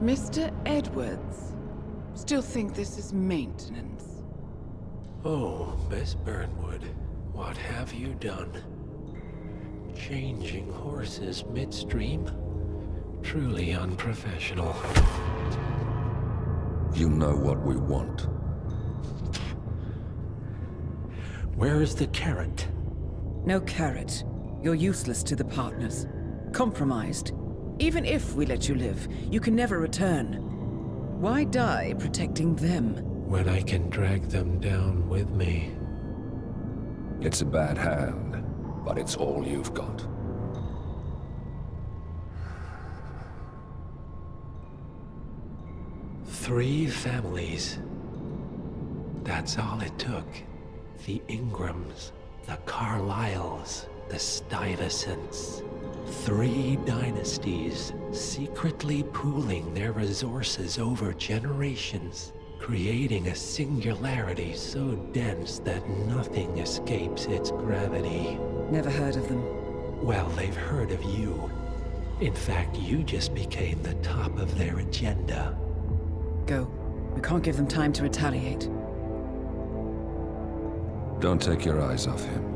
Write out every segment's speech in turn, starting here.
Mr. Edwards, still think this is maintenance? Oh, Miss Burnwood, what have you done? Changing horses midstream? Truly unprofessional. You know what we want. Where is the carrot? No carrot. You're useless to the partners. Compromised. Even if we let you live, you can never return. Why die protecting them? When I can drag them down with me. It's a bad hand, but it's all you've got. Three families. That's all it took. The Ingrams, the Carlyles, the Stuyvesants. 3 dynasties, secretly pooling their resources over generations, creating a singularity so dense that nothing escapes its gravity. Never heard of them. Well, they've heard of you. In fact, you just became the top of their agenda. Go. We can't give them time to retaliate. Don't take your eyes off him.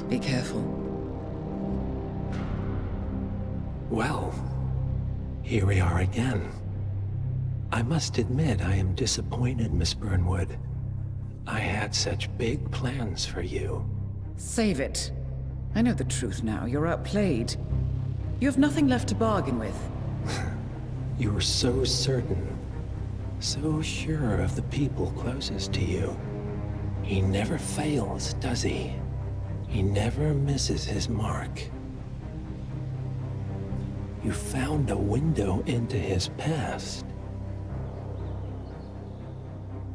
Be careful. Well, here we are again. I must admit I am disappointed, Miss Burnwood. I had such big plans for you. Save it. I know the truth now. You're outplayed. You have nothing left to bargain with. You were so certain. So sure of the people closest to you. He never fails, does he? He never misses his mark. You found a window into his past.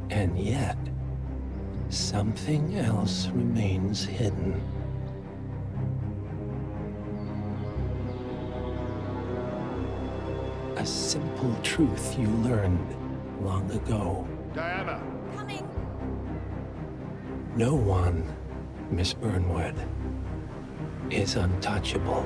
And yet, something else remains hidden. A simple truth you learned long ago. Diana! Coming! No one, Miss Burnwood, is untouchable.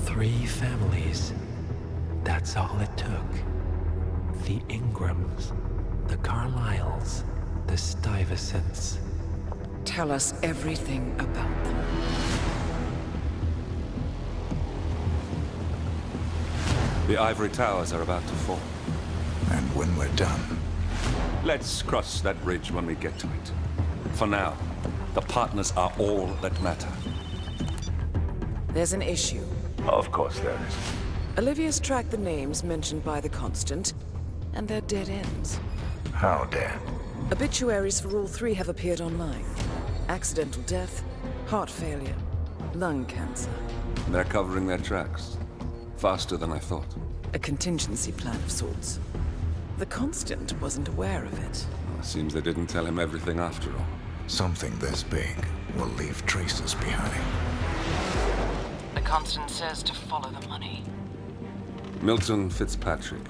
Three families. That's all it took. The Ingrams, the Carlyles, the Stuyvesants. Tell us everything about them. The ivory towers are about to fall. And when we're done, Let's cross that bridge when we get to it. For now, the partners are all that matter. There's an issue. Of course there is. Olivia's tracked the names mentioned by the Constant, and they're dead ends. how dead? Obituaries for all 3 have appeared online. Accidental death, heart failure, lung cancer. They're covering their tracks. Faster than I thought. A contingency plan of sorts. The Constant wasn't aware of it. Seems they didn't tell him everything after all. Something this big will leave traces behind. The Constant says to follow the money. Milton Fitzpatrick.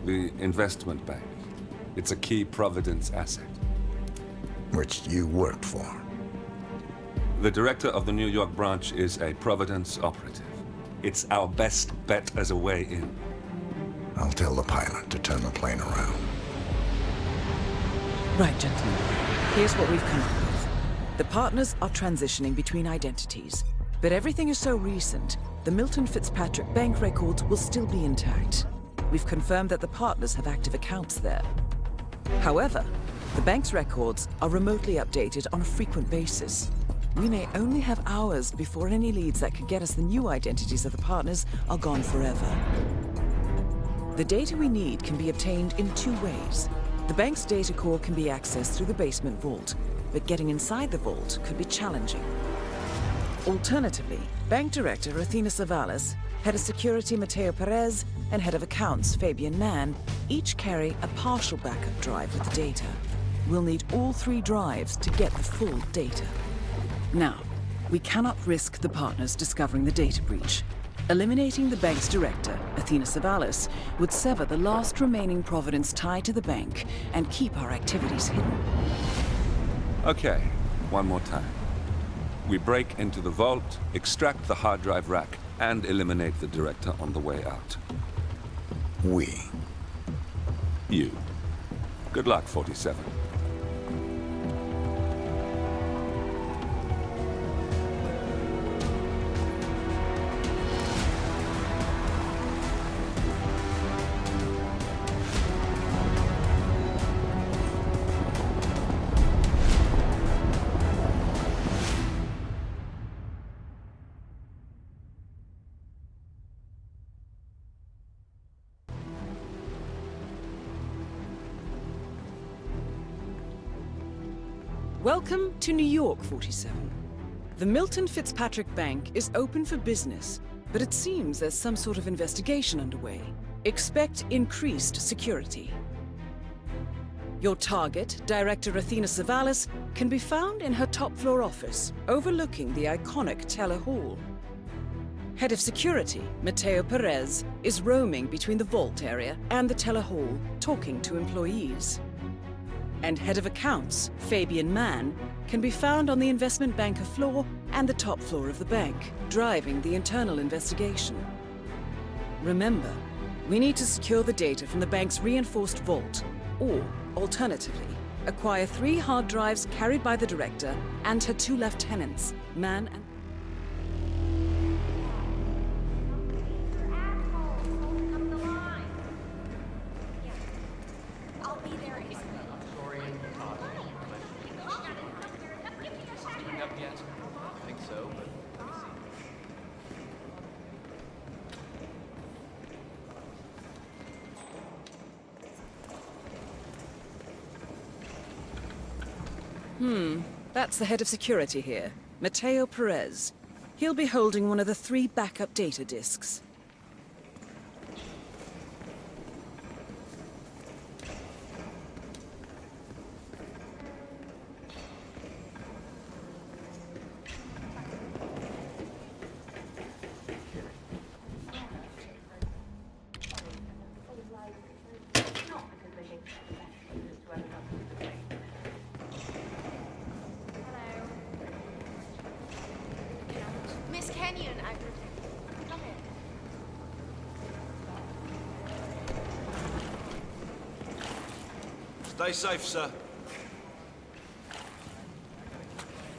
The investment bank. It's a key Providence asset. Which you worked for. The director of the New York branch is a Providence operative. It's our best bet as a way in. I'll tell the pilot to turn the plane around. Right, gentlemen. Here's what we've come up with. The partners are transitioning between identities. But everything is so recent, the Milton Fitzpatrick bank records will still be intact. We've confirmed that the partners have active accounts there. However, the bank's records are remotely updated on a frequent basis. We may only have hours before any leads that could get us the new identities of the partners are gone forever. The data we need can be obtained in 2 ways. The bank's data core can be accessed through the basement vault, but getting inside the vault could be challenging. Alternatively, Bank Director Athena Savalas, Head of Security Mateo Perez, and Head of Accounts Fabian Mann each carry a partial backup drive with the data. We'll need all 3 drives to get the full data. Now, we cannot risk the partners discovering the data breach. Eliminating the bank's director, Athena Savalas, would sever the last remaining providence tied to the bank and keep our activities hidden. Okay, one more time. We break into the vault, extract the hard drive rack, and eliminate the director on the way out. We. You. Good luck, 47. Welcome to New York, 47. The Milton Fitzpatrick Bank is open for business, but it seems there's some sort of investigation underway. Expect increased security. Your target, Director Athena Savalas, can be found in her top-floor office, overlooking the iconic Teller Hall. Head of Security, Mateo Perez, is roaming between the vault area and the Teller Hall, talking to employees. And Head of Accounts, Fabian Mann, can be found on the investment banker floor and the top floor of the bank, driving the internal investigation. Remember, we need to secure the data from the bank's reinforced vault, or, alternatively, acquire 3 hard drives carried by the director and her 2 lieutenants, Mann and... That's the head of security here, Mateo Perez. He'll be holding one of the 3 backup data disks. Stay safe, sir.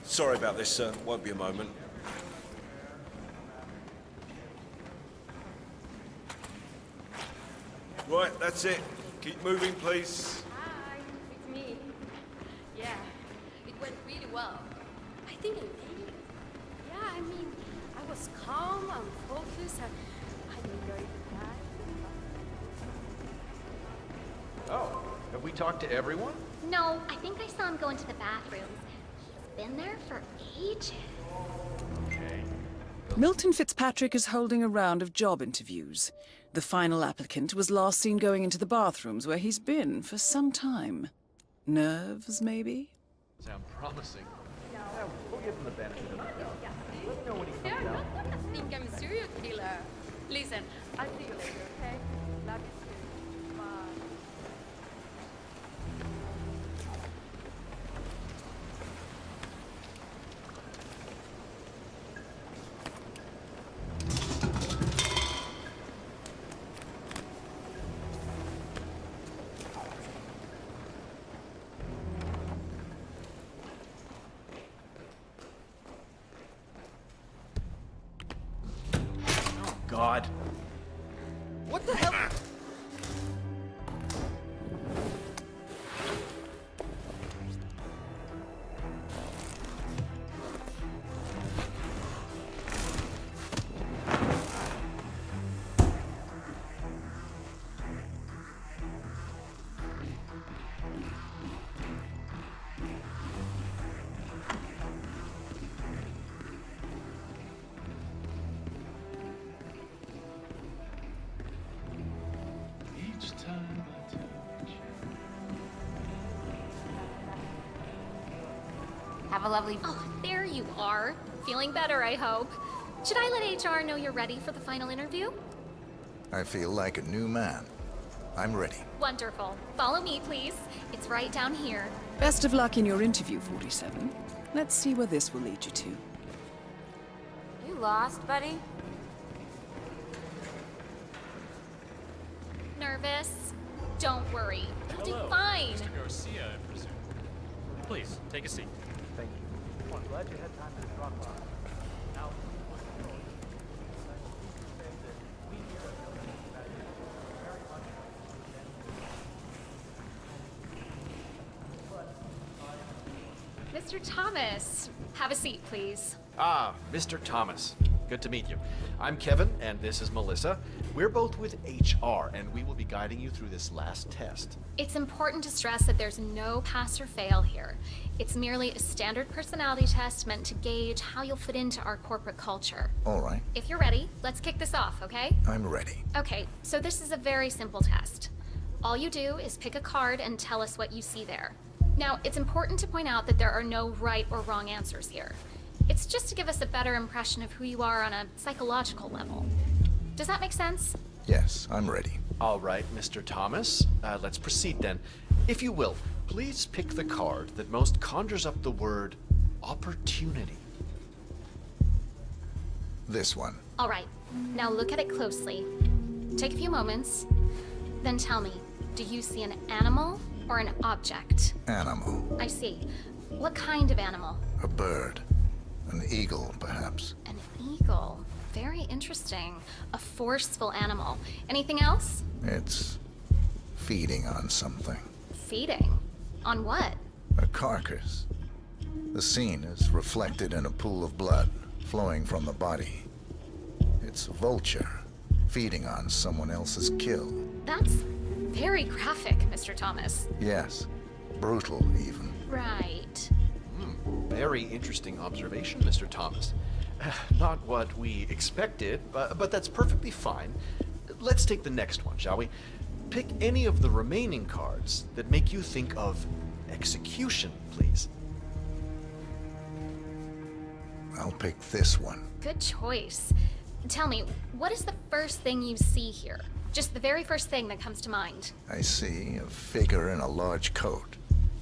Sorry about this, sir. Won't be a moment. Right, that's it. Keep moving, please. Hi, it's me. Yeah, it went really well. I think I did. Yeah, I mean, I was calm and focused and I enjoyed the ride. Oh, have we talked to everyone? No, I think I saw him go into the bathrooms. He's been there for ages. Okay. Milton Fitzpatrick is holding a round of job interviews. The final applicant was last seen going into the bathrooms where he's been for some time. Nerves, maybe? Sound promising. Yeah, we'll give him the benefit of the doubt. Let me know when he They're comes not out. gonna think I'm a serial killer. Listen, I'll see you later, okay? Love you too. Bye. God. What the hell? Have a lovely... Oh, there you are. Feeling better, I hope. Should I let HR know you're ready for the final interview? I feel like a new man. I'm ready. Wonderful. Follow me, please. It's right down here. Best of luck in your interview, 47. Let's see where this will lead you to. You lost, buddy? Nervous? Don't worry. You'll do Hello, fine. Mr. Garcia, I presume. Please, take a seat. Thank you. Well, I'm glad you had time to drop by. Now, we here at Militia very much Mr. Thomas, have a seat, please. Ah, Mr. Thomas. Good to meet you. I'm Kevin, and this is Melissa. We're both with HR, and we will be guiding you through this last test. It's important to stress that there's no pass or fail here. It's merely a standard personality test meant to gauge how you'll fit into our corporate culture. All right, If you're ready, let's kick this off, okay? I'm ready. Okay, so this is a very simple test. All you do is pick a card and tell us what you see there. Now, it's important to point out that there are no right or wrong answers here. It's just to give us a better impression of who you are on a psychological level. Does that make sense? Yes, I'm ready. All right, Mr. Thomas. Let's proceed then. If you will, please pick the card that most conjures up the word opportunity. This one. All right, now look at it closely. Take a few moments, then tell me, do you see an animal or an object? Animal. I see. What kind of animal? A bird. An eagle, perhaps. An eagle. Very interesting. A forceful animal. Anything else? It's feeding on something. Feeding. On what? A carcass. The scene is reflected in a pool of blood flowing from the body. It's a vulture feeding on someone else's kill. That's very graphic, Mr. Thomas. Yes, brutal even. Right. Very interesting observation, Mr. Thomas. Not what we expected, but that's perfectly fine. Let's take the next one, shall we? Pick any of the remaining cards that make you think of execution, please. I'll pick this one. Good choice. Tell me, what is the first thing you see here? Just the very first thing that comes to mind. I see a figure in a large coat.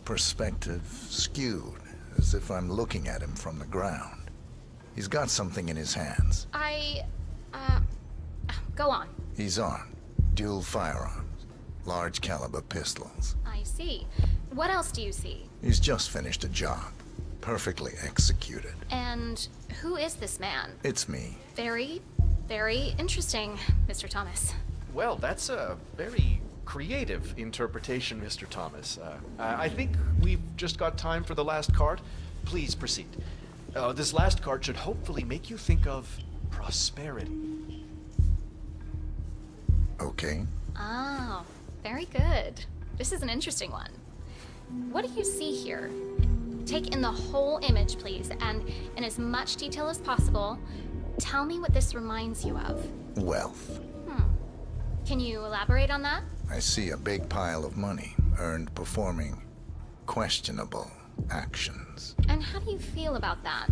Perspective skewed, as if I'm looking at him from the ground. He's got something in his hands. Go on. He's armed. Dual firearms. Large caliber pistols. I see. What else do you see? He's just finished a job. Perfectly executed. And who is this man? It's me. Very, very interesting, Mr. Thomas. Well, that's a very creative interpretation, Mr. Thomas. I think we've just got time for the last card. Please proceed. This last card should hopefully make you think of prosperity. Okay. Oh, very good. This is an interesting one. What do you see here? Take in the whole image, please, and in as much detail as possible, tell me what this reminds you of. Wealth. Can you elaborate on that? I see a big pile of money earned performing questionable actions. And how do you feel about that?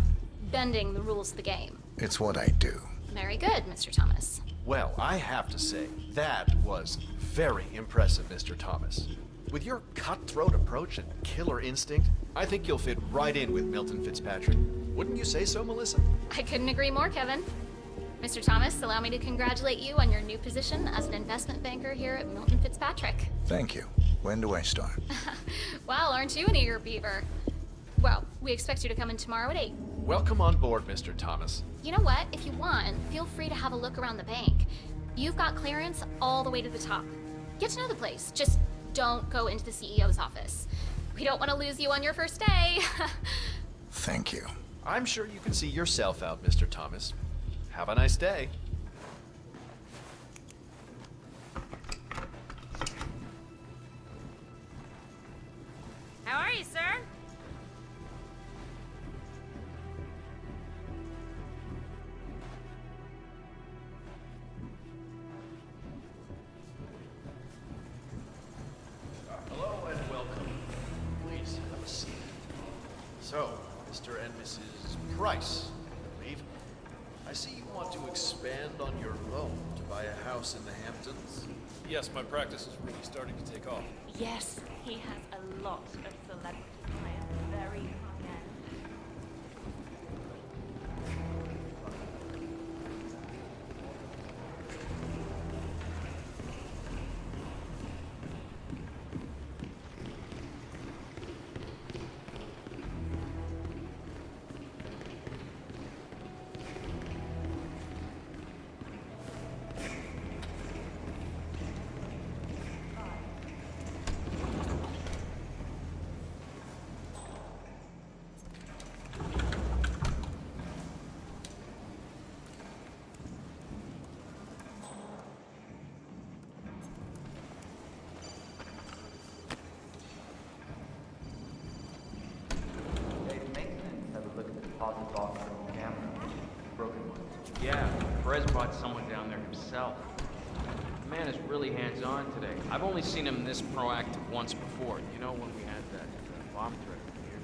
Bending the rules of the game. It's what I do. Very good, Mr. Thomas. Well, I have to say, that was very impressive, Mr. Thomas. With your cutthroat approach and killer instinct, I think you'll fit right in with Milton Fitzpatrick. Wouldn't you say so, Melissa? I couldn't agree more, Kevin. Mr. Thomas, allow me to congratulate you on your new position as an investment banker here at Milton Fitzpatrick. Thank you. When do I start? Well, aren't you an eager beaver? Well, we expect you to come in tomorrow at 8. Welcome on board, Mr. Thomas. You know what? If you want, feel free to have a look around the bank. You've got clearance all the way to the top. Get to know the place. Just don't go into the CEO's office. We don't want to lose you on your first day. Thank you. I'm sure you can see yourself out, Mr. Thomas. Have a nice day. How are you, sir? Hello and welcome. Please have a seat. So, Mr. and Mrs. Price, I believe. I see you want to expand on your loan to buy a house in the Hamptons. Yes, my practice is really starting to take off. Yes, he has a lot of celebrity clients, very high-end. Yeah, Perez brought someone down there himself. The man is really hands-on today. I've only seen him this proactive once before. You know, when we had that bomb threat years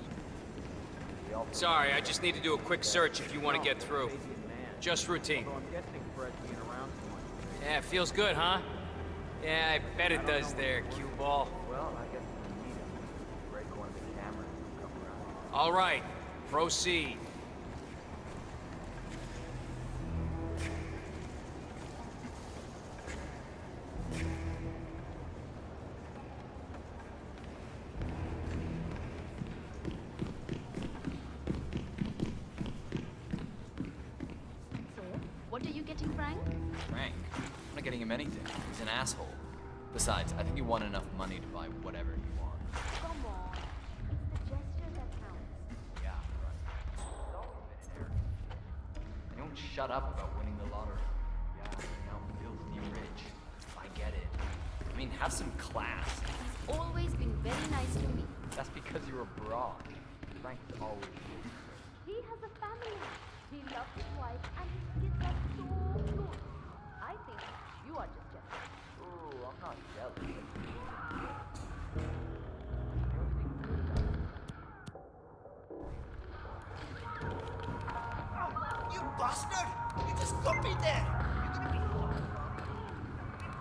ago. Sorry, I just need to do a quick search if you want to get through. Just routine. So I'm guessing Perez being around so much. Yeah, feels good, huh? Yeah, I bet it does there, cue ball. Well, I guess we need him. Break one of the cameras and come around. All right, proceed. What are you getting, Frank? Frank? I'm not getting him anything. He's an asshole. Besides, I think he won enough money to buy whatever he wants. Come on. It's the gesture that counts. Yeah, right. He's always been an arrogant. They don't shut up about winning the lottery. Yeah, now filthy rich. I get it. I mean, have some class. He's always been very nice to me. That's because you're a broad. Frank's always been. He has a family. He loves his wife and his kids are so cute. I think you are just jealous. Ooh, I'm not jealous. You bastard! You just got me there! You're gonna be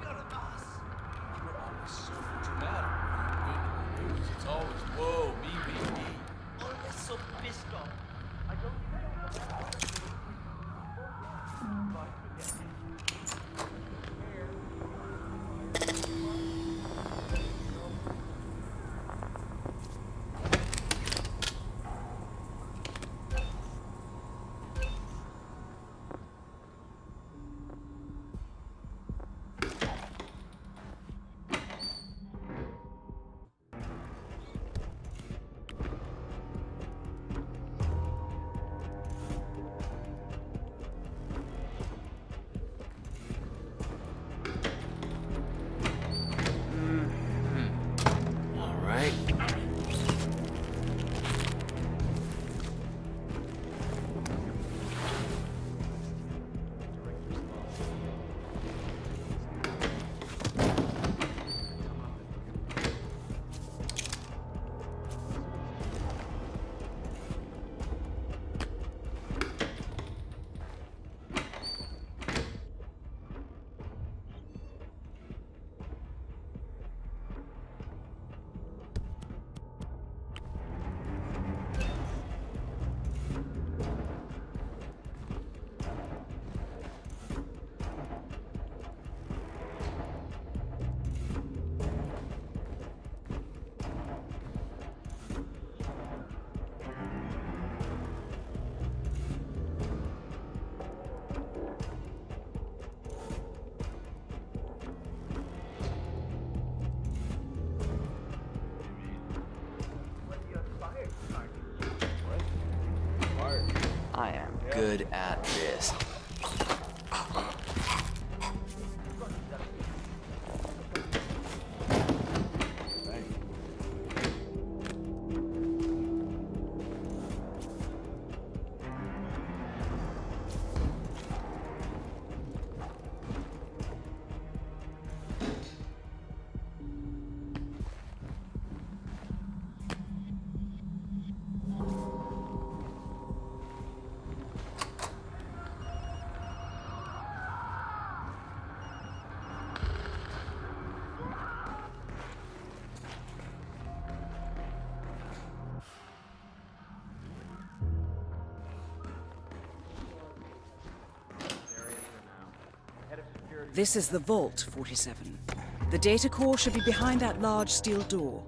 you're a boss. You were always so dramatic. Good news. It's always, whoa, me. Always so pissed off. I don't I am good at this. This is the vault, 47. The data core should be behind that large steel door.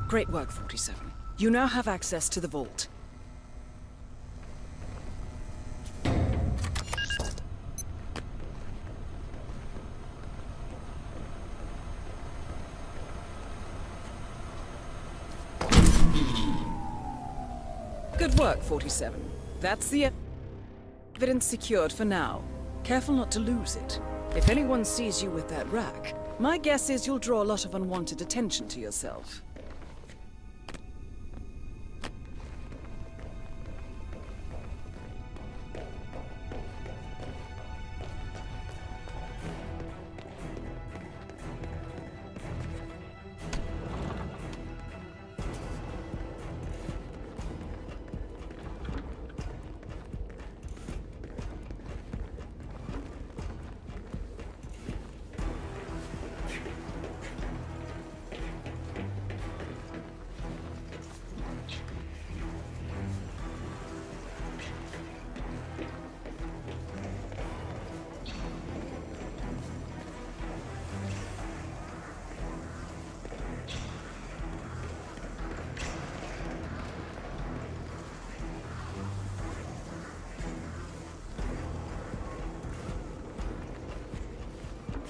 Great work, 47. You now have access to the vault. Good work, 47. That's the evidence secured for now. Careful not to lose it. If anyone sees you with that rack, my guess is you'll draw a lot of unwanted attention to yourself.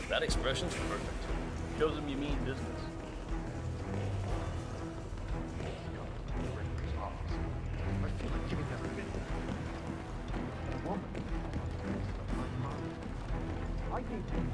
That expression's perfect. Shows them you mean business. I feel like giving that video. A woman. I need to.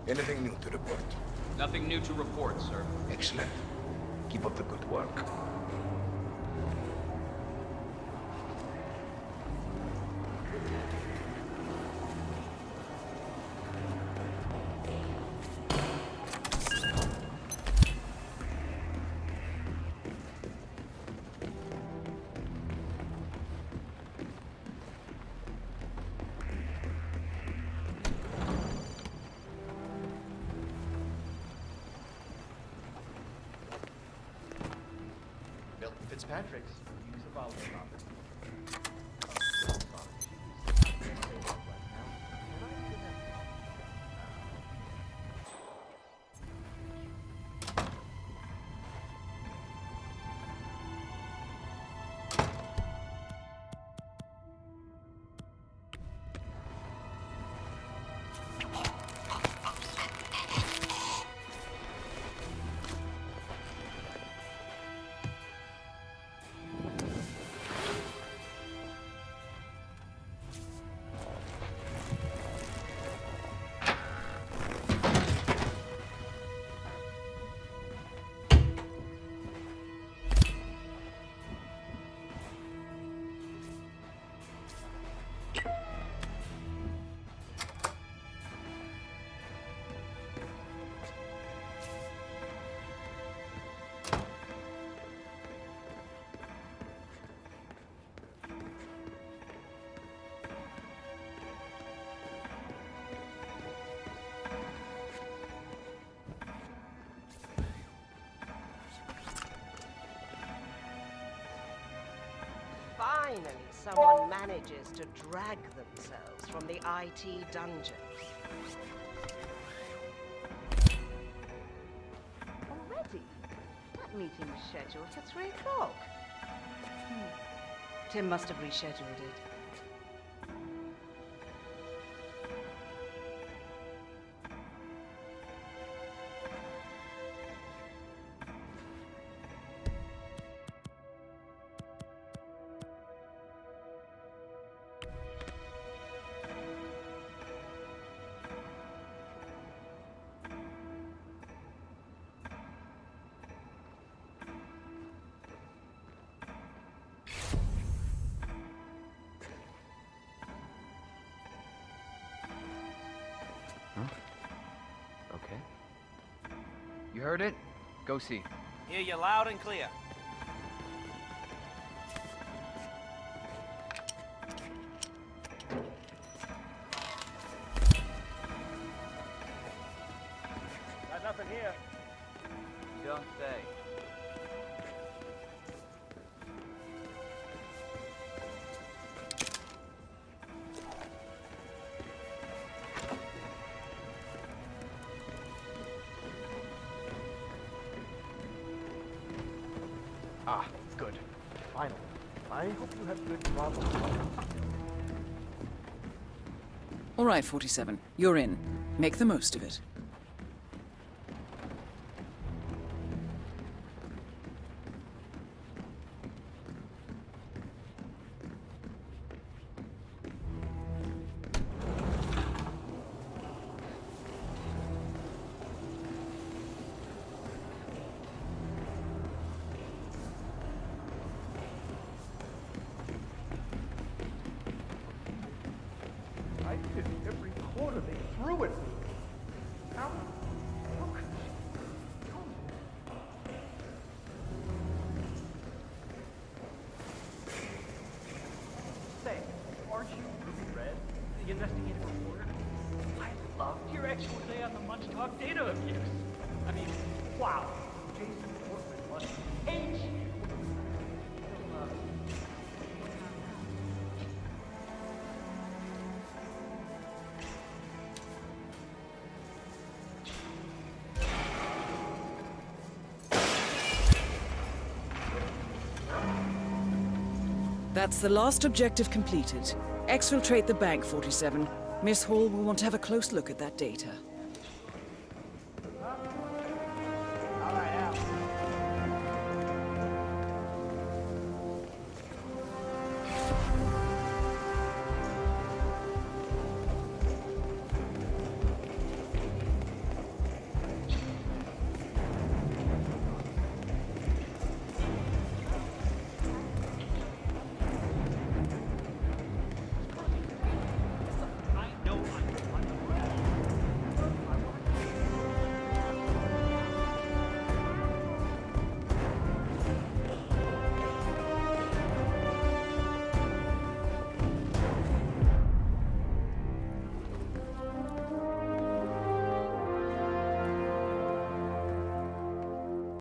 Anything new to report? Nothing new to report, sir. Excellent. Keep up the good work. Fitzpatrick's use a follow property. Finally, someone manages to drag themselves from the IT dungeon. Already? That meeting was scheduled for 3 o'clock. Tim must have rescheduled it. Okay. You heard it? Go see. Hear you loud and clear. Got nothing here. Don't say. Ah, good. Finally. I hope you have good problems. All right, 47. You're in. Make the most of it. I did every corner they threw at me. How could she? Say, aren't you Ruby Red, the investigative reporter? I loved your expose on the Munch Talk data abuse. I mean, wow. Jason Portman must hate you. That's the last objective completed. Exfiltrate the bank, 47. Miss Hall will want to have a close look at that data.